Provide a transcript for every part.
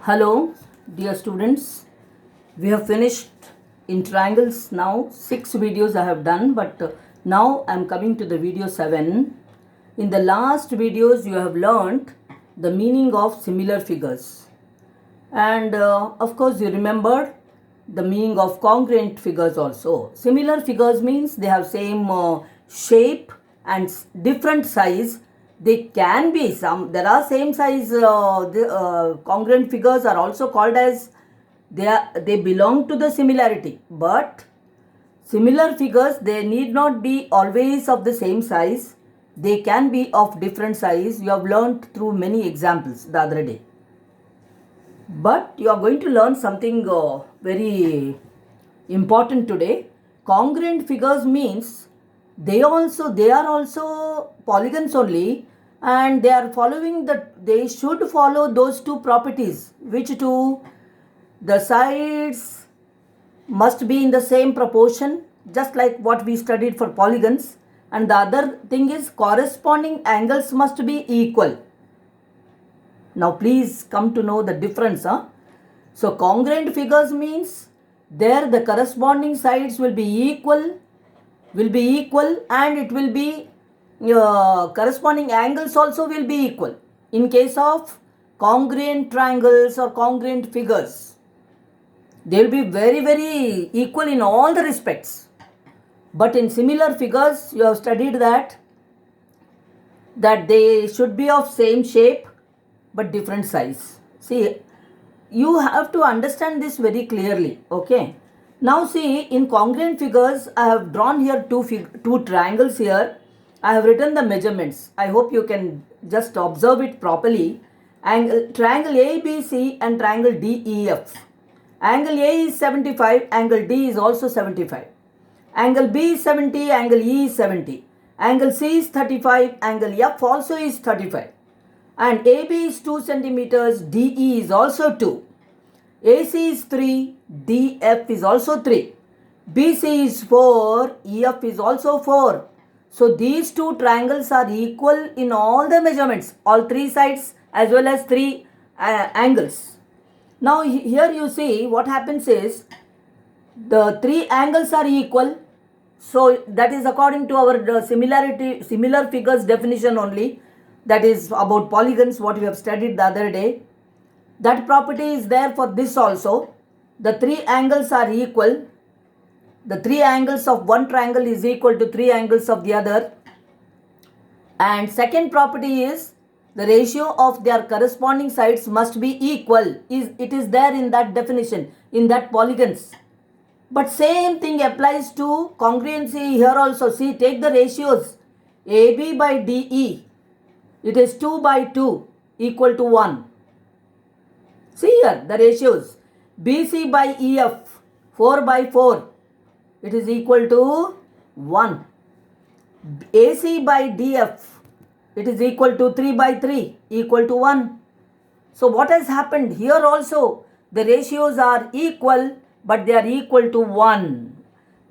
Hello, dear students. We have finished in triangles now. 6 videos I have done, but now I am coming to the video 7. In the last videos, you have learnt the meaning of similar figures. And of course, you remembered the meaning of congruent figures also. Similar figures means they have same shape and different size. They can be there are same size. Congruent figures are also called as they belong to the similarity, but similar figures, they need not be always of the same size. They can be of different size. You have learnt through many examples the other day. But you are going to learn something very important today. Congruent figures means they are also polygons only, and they should follow those two properties. Which two? The sides must be in the same proportion, just like what we studied for polygons, and the other thing is corresponding angles must be equal. Now please come to know the difference. So congruent figures means there the corresponding sides will be equal, and it will be corresponding angles also will be equal. In case of congruent triangles or congruent figures, they will be very equal in all the respects. But in similar figures, you have studied that they should be of same shape but different size. See, you have to understand this very clearly. Okay. Now see, in congruent figures, I have drawn here two triangles here. I have written the measurements. I hope you can just observe it properly. Triangle ABC and triangle DEF. Angle A is 75, angle D is also 75. Angle B is 70, angle E is 70. Angle C is 35, angle F also is 35. And AB is 2 centimeters, DE is also 2. AC is 3, DF is also 3. BC is 4, EF is also 4. So these two triangles are equal in all the measurements, all three sides as well as three angles. Now here you see what happens is the three angles are equal. So that is according to our similar figures definition only. That is about polygons, what we have studied the other day. That property is there for this also. The three angles are equal. The three angles of one triangle is equal to three angles of the other. And second property is the ratio of their corresponding sides must be equal. It is there in that definition, in that polygons. But same thing applies to congruency here also. See, take the ratios. AB by DE. It is 2 by 2 equal to 1. See here the ratios. BC by EF 4 by 4. It is equal to 1. AC by DF. It is equal to 3 by 3 equal to 1. So what has happened here also? The ratios are equal, but they are equal to 1.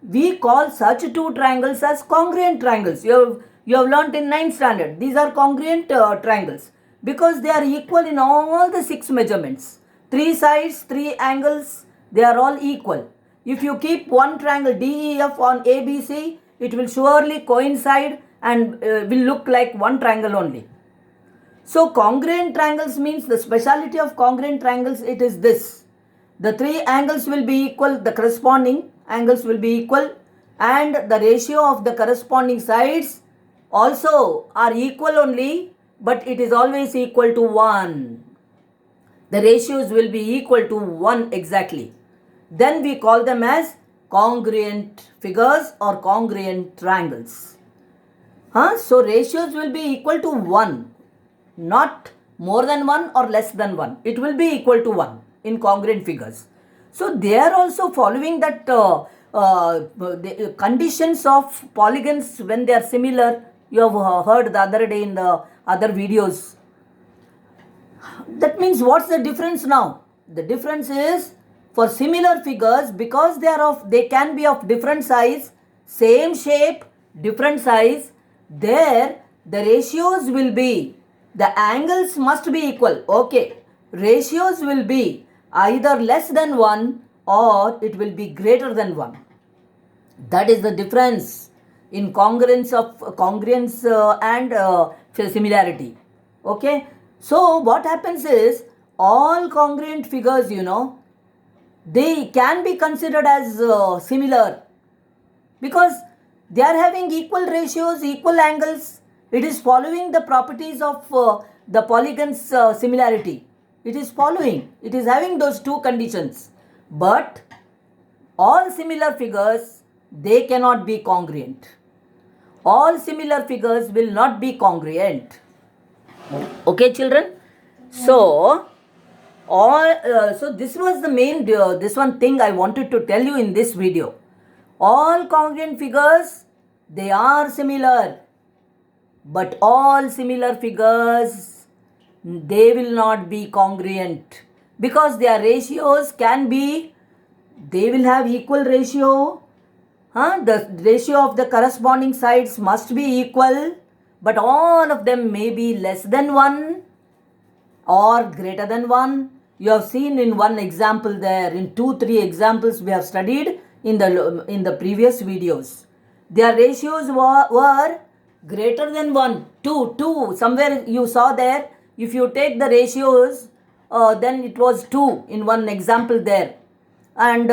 We call such two triangles as congruent triangles. You have learnt in 9th standard. These are congruent triangles because they are equal in all the 6 measurements. 3 sides, 3 angles, they are all equal. If you keep one triangle DEF on ABC, it will surely coincide and will look like one triangle only. So congruent triangles means the speciality of congruent triangles, it is this. The three angles will be equal, the corresponding angles will be equal, and the ratio of the corresponding sides also are equal only, but it is always equal to 1. The ratios will be equal to 1 exactly. Then we call them as congruent figures or congruent triangles. So ratios will be equal to 1, not more than 1 or less than 1. It will be equal to 1 in congruent figures. So they are also following that the conditions of polygons when they are similar. You have heard the other day in the other videos. That means what's the difference now? The difference is for similar figures, because they can be of different size, same shape, different size, there the ratios will be, the angles must be equal. Okay, ratios will be either less than 1 or it will be greater than 1. That is the difference in congruence and similarity. Okay, so what happens is all congruent figures, they can be considered as similar because they are having equal ratios, equal angles. It is following the properties of the polygon's similarity. It is having those two conditions. But all similar figures, they cannot be congruent. All similar figures will not be congruent. Okay, children? So this was the main this one thing I wanted to tell you in this video. All congruent figures, they are similar, but all similar figures, they will not be congruent because their ratios they will have equal ratio. The ratio of the corresponding sides must be equal, but all of them may be less than 1 or greater than 1. You have seen in one example there, in 2-3 examples we have studied in the previous videos. Their ratios were greater than 1, 2, somewhere you saw there. If you take the ratios, then it was 2 in one example there. And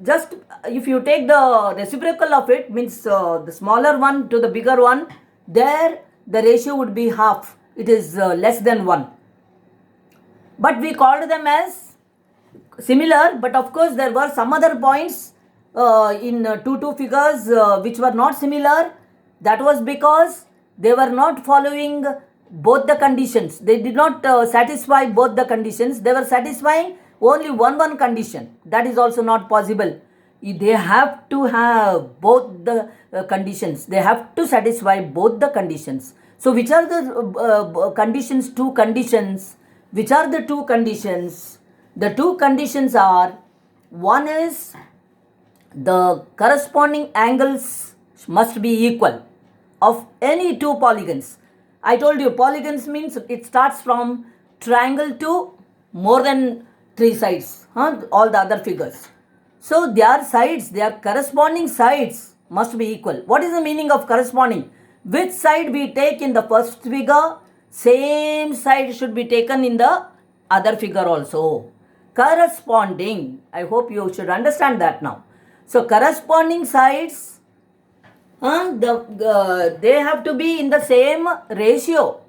just if you take the reciprocal of it, means the smaller one to the bigger one, there the ratio would be half. It is less than 1. But we called them as similar, but of course there were some other points in 2 figures which were not similar. That was because they were not following both the conditions. They did not satisfy both the conditions. They were satisfying only one condition. That is also not possible. They have to have both the conditions. They have to satisfy both the conditions. So which are the conditions? 2 conditions. Which are the 2 conditions? The 2 conditions are, one is the corresponding angles must be equal of any 2 polygons. I told you polygons means it starts from triangle to more than 3 sides, all the other figures. So their sides, their corresponding sides must be equal. What is the meaning of corresponding? Which side we take in the first figure, same side should be taken in the other figure also. Corresponding. I hope you should understand that now. So corresponding sides, they have to be in the same ratio.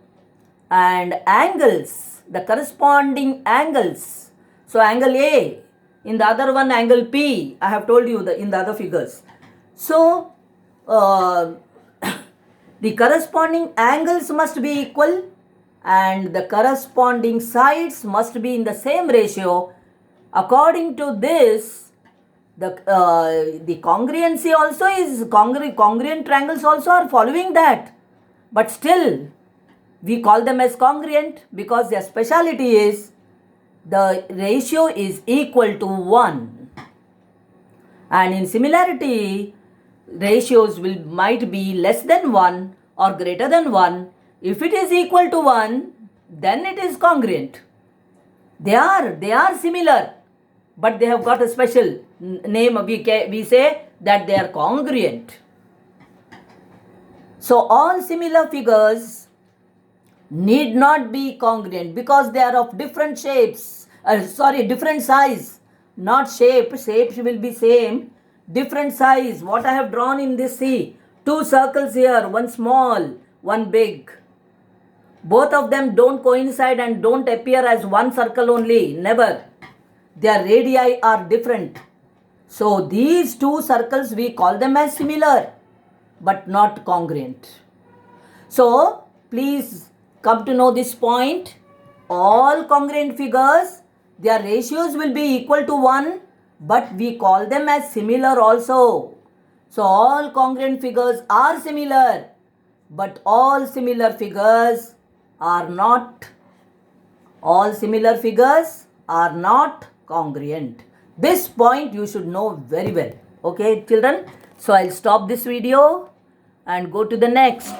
And angles, the corresponding angles. So angle A, in the other one angle P, I have told you in the other figures. So the corresponding angles must be equal and the corresponding sides must be in the same ratio. According to this, the congruency also is congruent triangles also are following that. But still, we call them as congruent because their speciality is the ratio is equal to 1. And in similarity, ratios might be less than 1 or greater than 1. If it is equal to 1, then it is congruent. They are similar, but they have got a special name. We say that they are congruent. So all similar figures need not be congruent because they are of different shapes. Different size, not shape. Shapes will be same. Different size. What I have drawn in this, see, 2 circles here, one small, one big. Both of them don't coincide and don't appear as one circle only. Never. Their radii are different. So these 2 circles we call them as similar but not congruent. So please come to know this point. All congruent figures, their ratios will be equal to 1, but we call them as similar also. So all congruent figures are similar, but all similar figures are not congruent. This point you should know very well. Okay, children? So I'll stop this video and go to the next.